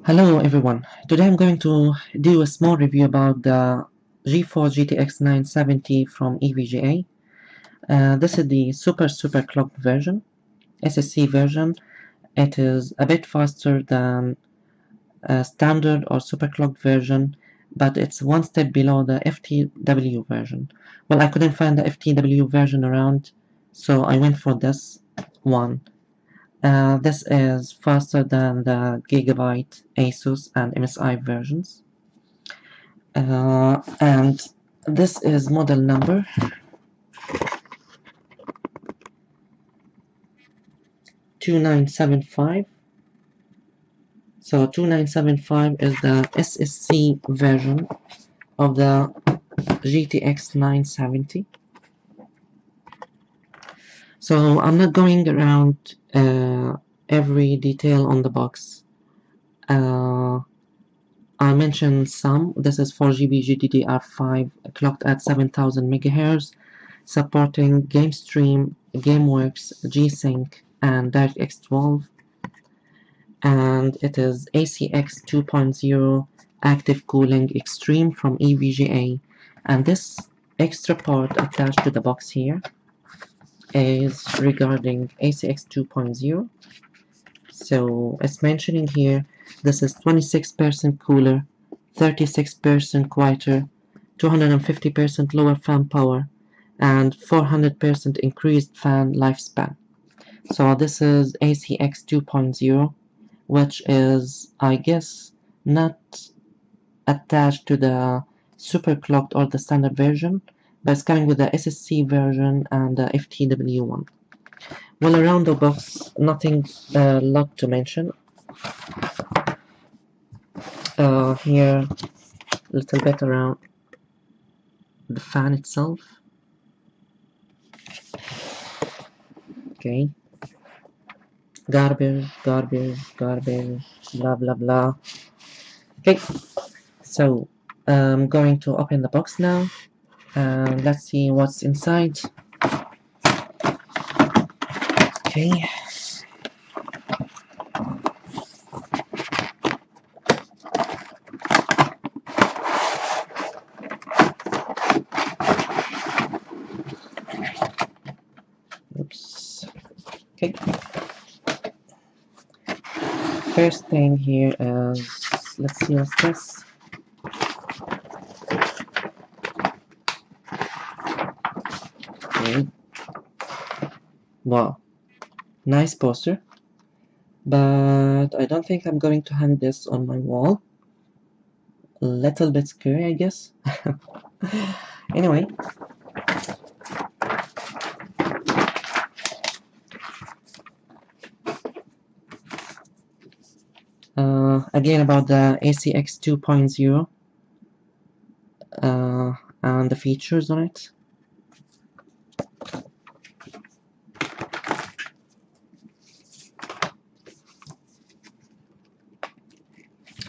Hello everyone, today I'm going to do a small review about the GeForce GTX 970 from EVGA. This is the super clocked version, SSC version. It is a bit faster than a standard or super clocked version, but it's one step below the FTW version. Well, I couldn't find the FTW version around, so I went for this one. This is faster than the Gigabyte, Asus, and MSI versions. And this is model number 2975. So 2975 is the SSC version of the GTX 970. So I'm not going around every detail on the box. I mentioned some. This is 4GB GDDR5 clocked at 7000 MHz, supporting GameStream, GameWorks, G-Sync, and DirectX 12. And it is ACX 2.0 active cooling extreme from EVGA. And this extra part attached to the box here is regarding ACX 2.0. So it's mentioning here this is 26% cooler, 36% quieter, 250% lower fan power, and 400% increased fan lifespan. So this is ACX 2.0, which is, I guess, not attached to the super clocked or the standard version, but it's coming with the SSC version and the FTW one. Well, around the box, nothing lot to mention. Here, a little bit around the fan itself. Okay. Garbage, blah blah blah. Okay, so I'm going to open the box now, and let's see what's inside. Okay. Oops. Okay. First thing here is, let's see what's this. Okay. Wow. Nice poster. But I don't think I'm going to hang this on my wall. A little bit scary, I guess. Anyway. Again about the ACX 2.0 and the features on it.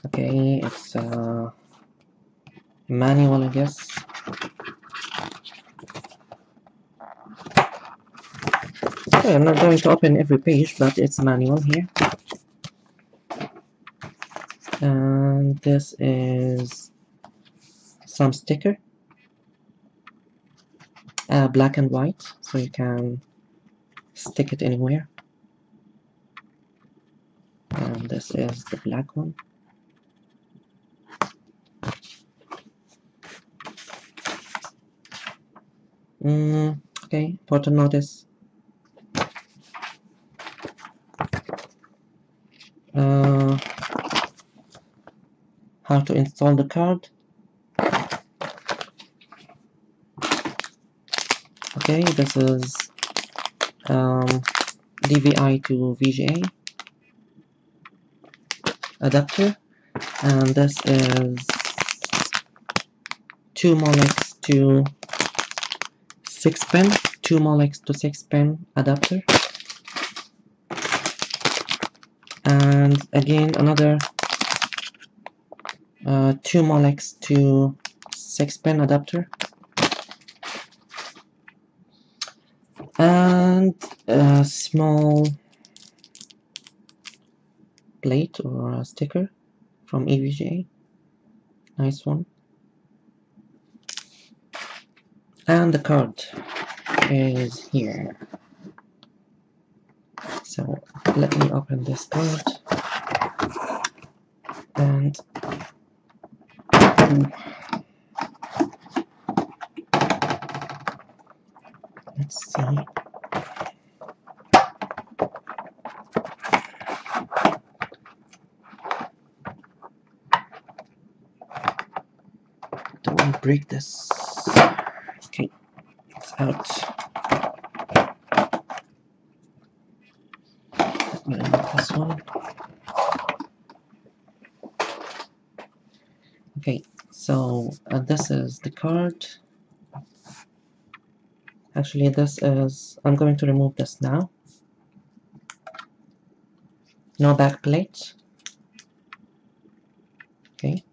Okay, it's manual, I guess. Okay, I'm not going to open every page, but it's manual here. And this is some sticker, black and white, so you can stick it anywhere. And this is the black one. Okay, important notice. How to install the card. Okay, this is DVI to VGA adapter, and this is 2 Molex to 6-pin, 2 Molex to 6-pin adapter, and again another 2 Molex to 6-pin adapter, and a small plate or a sticker from EVGA. Nice one. And the card is here. So let me open this card. And let's see. Don't break this. Okay, it's out. Let me remove this one. Okay, so this is the card. Actually, this is, I'm going to remove this now. No back plate. Okay.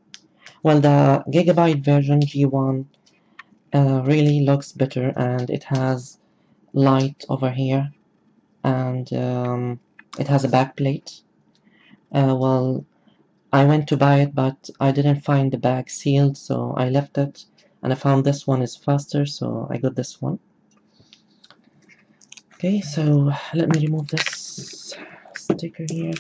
Well, the Gigabyte version G1 really looks better, and it has light over here, and it has a back plate. Well, I went to buy it, but I didn't find the bag sealed, so I left it, and I found this one is faster, so I got this one. Okay, so let me remove this sticker here.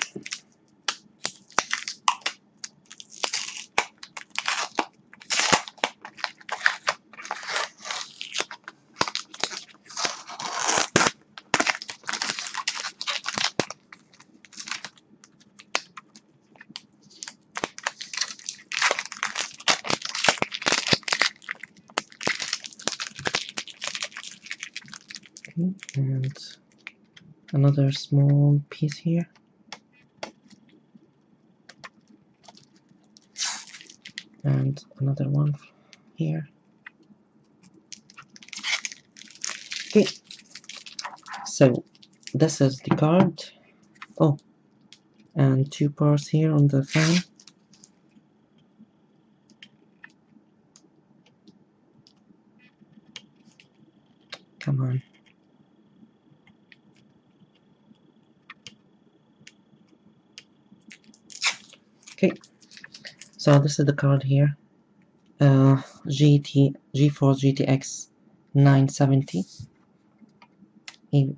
Okay, and another small piece here. And another one here. Okay, so this is the card. Oh, and two parts here on the fan. Come on. Okay, so this is the card here. GeForce GTX 970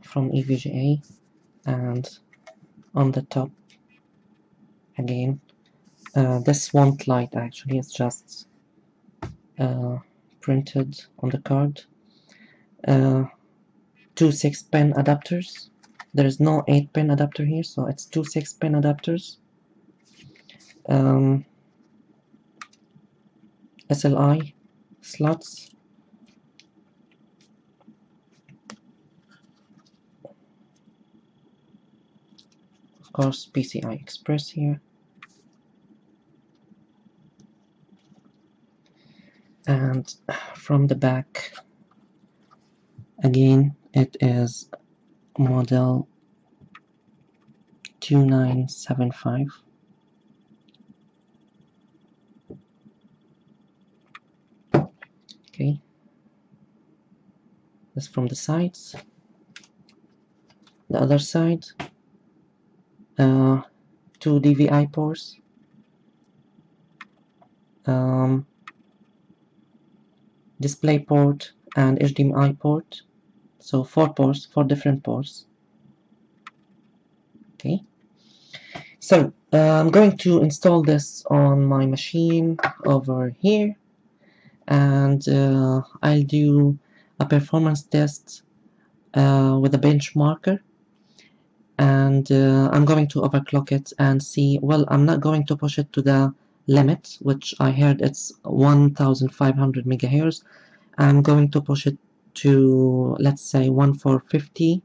from EVGA, and on the top again, this won't light actually, it's just printed on the card. Two 6-pin adapters. There is no 8-pin adapter here, so it's two 6-pin adapters. SLI slots. Of course, PCI Express here. And from the back, again, it is model 2975. Okay, this from the sides. The other side, two DVI ports, display port and HDMI port. So four ports, four different ports. Okay, so I'm going to install this on my machine over here, and I'll do a performance test with a benchmarker, and I'm going to overclock it and see. Well, I'm not going to push it to the limit, which I heard it's 1500 megahertz. I'm going to push it to, let's say, 1450,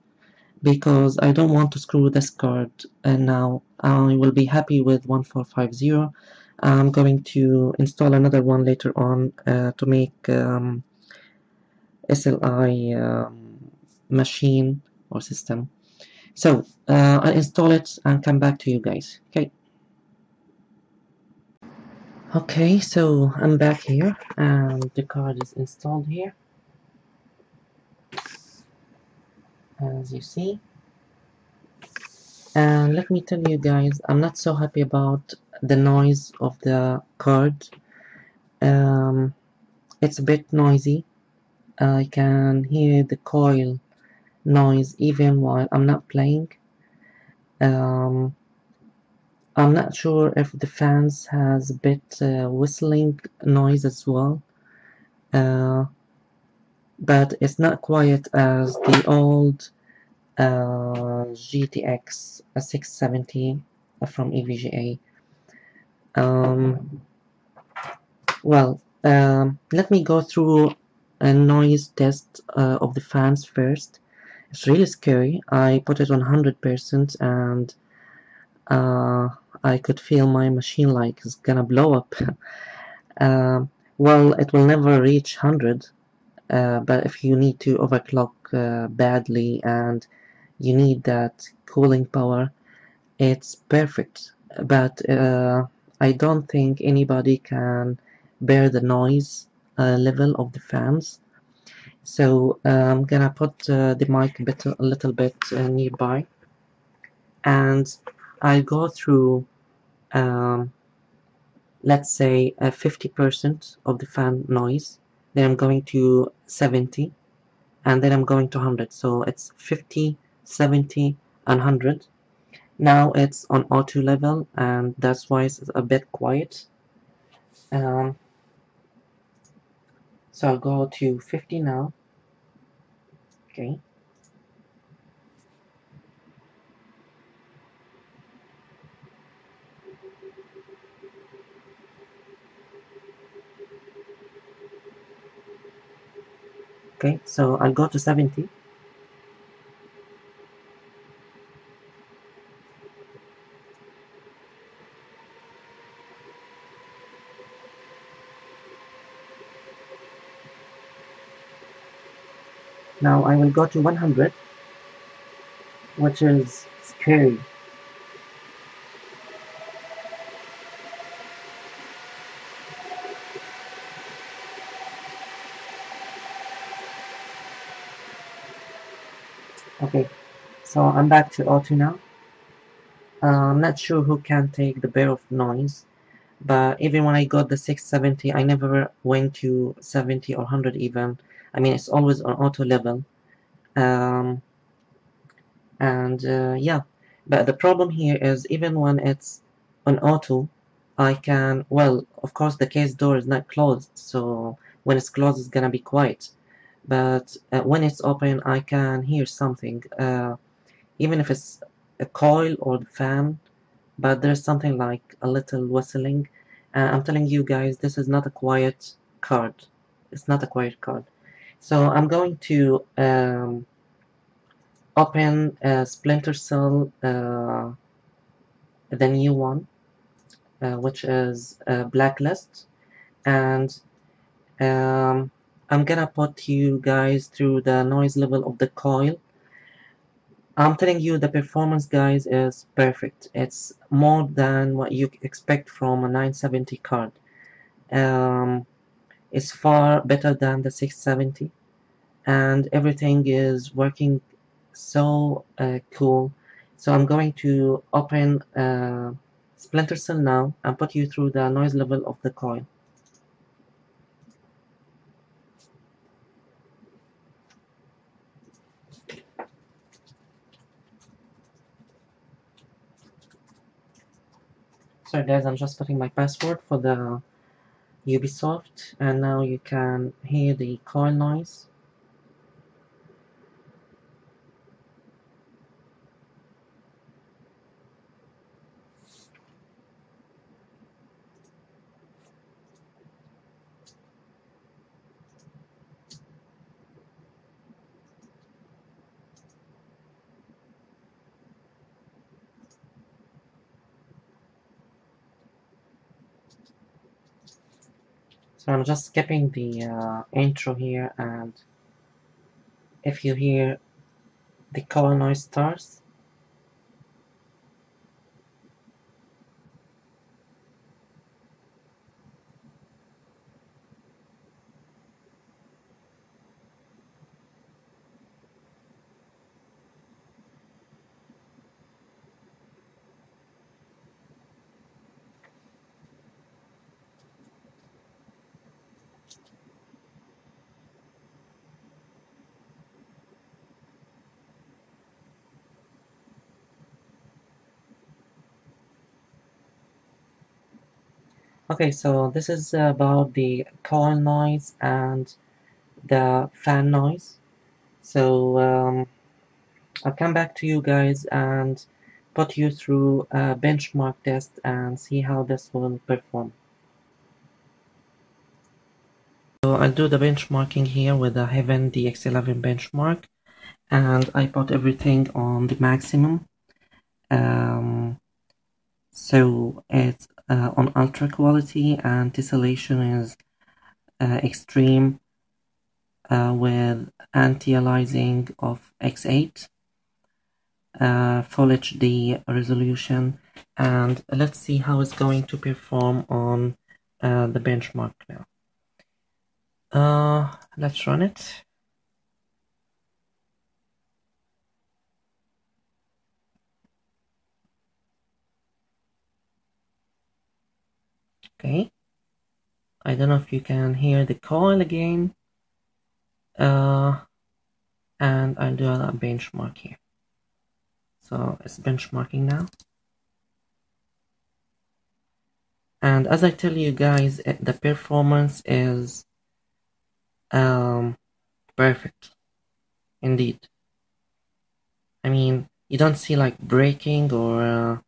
because I don't want to screw this card, and now I will be happy with 1450. I'm going to install another one later on to make SLI machine or system. So I'll install it and come back to you guys. Okay, so I'm back here and the card is installed here, as you see. And let me tell you guys, I'm not so happy about the noise of the card. It's a bit noisy. I can hear the coil noise even while I'm not playing. Um, I'm not sure if the fans has a bit whistling noise as well, uh, but it's not quiet as the old GTX 670 from EVGA. Um, let me go through a noise test of the fans first. It's really scary. I put it on 100% and uh, I could feel my machine like it's gonna blow up. Well, it will never reach 100, but if you need to overclock badly and you need that cooling power, it's perfect. But I don't think anybody can bear the noise level of the fans. So I'm gonna put the mic a little bit nearby, and I go through, um, let's say, 50% of the fan noise. Then I'm going to 70, and then I'm going to 100. So it's 50, 70, and 100. Now it's on auto level, and that's why it's a bit quiet. Um, so I'll go to 50 now. Okay. Okay, so I'll go to 70. Now I will go to 100, which is scary. Okay, so I'm back to auto now. I'm not sure who can take the bear of noise, but even when I got the 670, I never went to 70 or 100 even. I mean, it's always on auto level. Um, and yeah, but the problem here is even when it's on auto, I can, well, of course the case door is not closed, so when it's closed it's gonna be quiet. But when it's open, I can hear something, even if it's a coil or the fan, but there's something like a little whistling. I'm telling you guys, this is not a quiet card. It's not a quiet card. So I'm going to open Splinter Cell, the new one, which is Blacklist, and I'm gonna put you guys through the noise level of the coil. I'm telling you, the performance, guys, is perfect. It's more than what you expect from a 970 card. Um, it's far better than the 670, and everything is working so cool. So I'm going to open Splinter Cell now and put you through the noise level of the coil. Sorry guys, I'm just putting my password for the Ubisoft, and now you can hear the coil noise. So I'm just skipping the intro here, and if you hear the coil noise starts. Okay, so this is about the coil noise and the fan noise. So I'll come back to you guys and put you through a benchmark test and see how this will perform. So I'll do the benchmarking here with the Heaven DX11 benchmark, and I put everything on the maximum. So it's on ultra quality, and tessellation is extreme with anti-aliasing of X8, full HD resolution, and let's see how it's going to perform on the benchmark now. Let's run it. Okay. I don't know if you can hear the coil again. And I'll do a benchmark here. So it's benchmarking now. And as I tell you guys, the performance is perfect. Indeed. I mean, you don't see like breaking or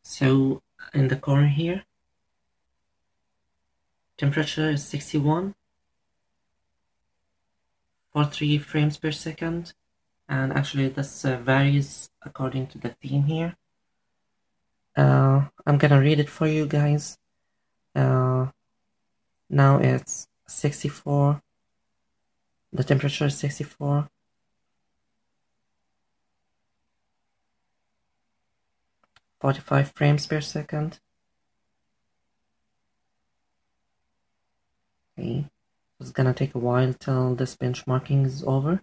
so in the corner here, temperature is 61 for 3 frames per second, and actually this varies according to the theme here. I'm gonna read it for you guys. Now it's 64. The temperature is 64. .45 frames per second. Okay, it's gonna take a while till this benchmarking is over.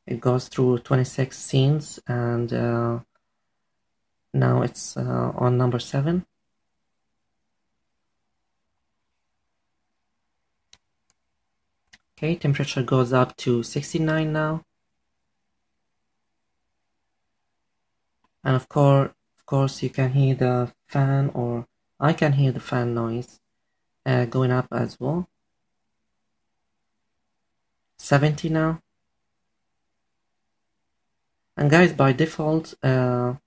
It goes through 26 scenes, and now it's on number 7. Okay, temperature goes up to 69 now. And of course, you can hear the fan, or I can hear the fan noise going up as well. 70 now. And guys, by default, the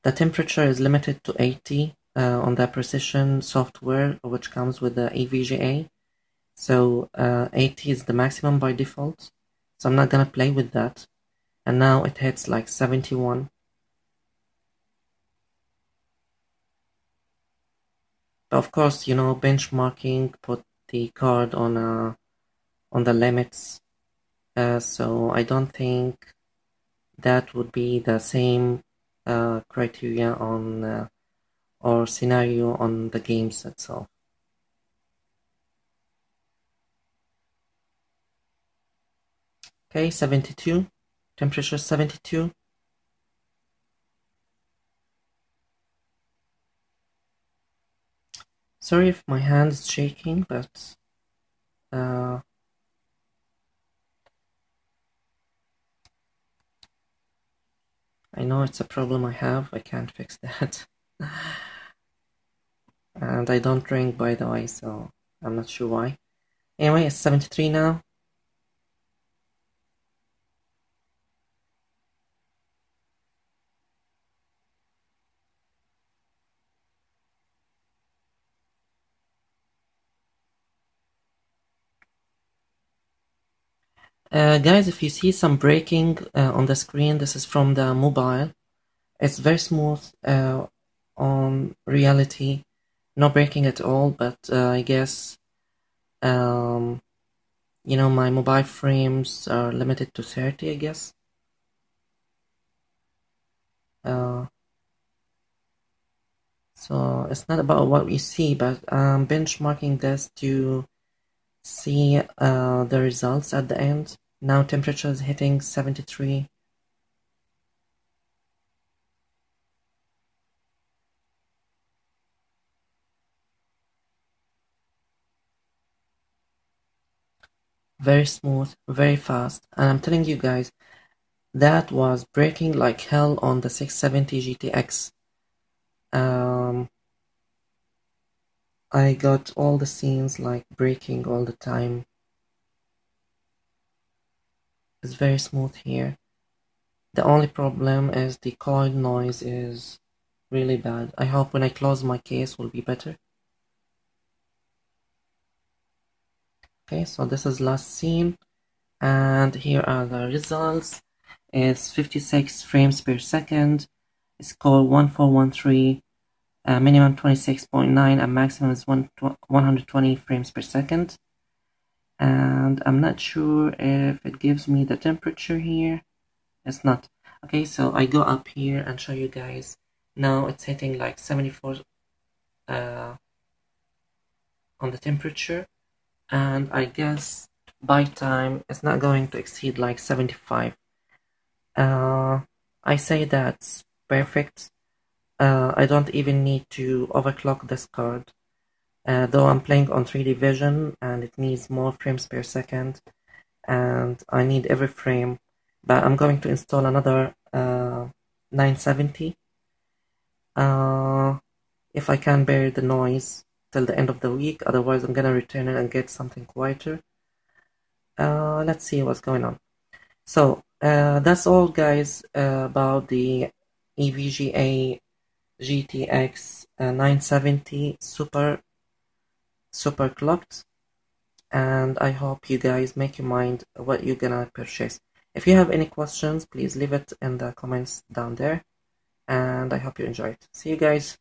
temperature is limited to 80 on the precision software, which comes with the EVGA. So 80 is the maximum by default. So I'm not gonna play with that. And now it hits like 71. But of course, you know, benchmarking put the card on the limits. So I don't think that would be the same criteria on or scenario on the games itself. Okay, 72. Temperature 72. Sorry if my hand is shaking, but I know it's a problem I have. I can't fix that. And I don't drink, by the way, so I'm not sure why. Anyway, it's 73 now. Guys, if you see some breaking on the screen, this is from the mobile. It's very smooth on reality, no breaking at all, but I guess you know, my mobile frames are limited to 30, I guess. So it's not about what we see, but I'm benchmarking this to see the results at the end. Now temperature is hitting 73. very smooth, very fast, and I'm telling you guys, that was breaking like hell on the 670 GTX. I got all the scenes like breaking all the time. It's very smooth here. The only problem is the coil noise is really bad. I hope when I close my case will be better. Okay, so this is last scene, and here are the results. It's 56 frames per second. It's called 1413. Minimum 26.9 and maximum is 120 frames per second. And I'm not sure if it gives me the temperature here. It's not. Okay, so I go up here and show you guys. Now it's hitting like 74 on the temperature, and I guess by time it's not going to exceed like 75. I say that's perfect. I don't even need to overclock this card, though I'm playing on 3D vision and it needs more frames per second, and I need every frame. But I'm going to install another 970 if I can bear the noise till the end of the week. Otherwise I'm gonna return it and get something quieter. Let's see what's going on. So that's all, guys, about the EVGA GTX 970 super clocked, and I hope you guys make your mind what you're gonna purchase. If you have any questions, please leave it in the comments down there, and I hope you enjoy it. See you guys.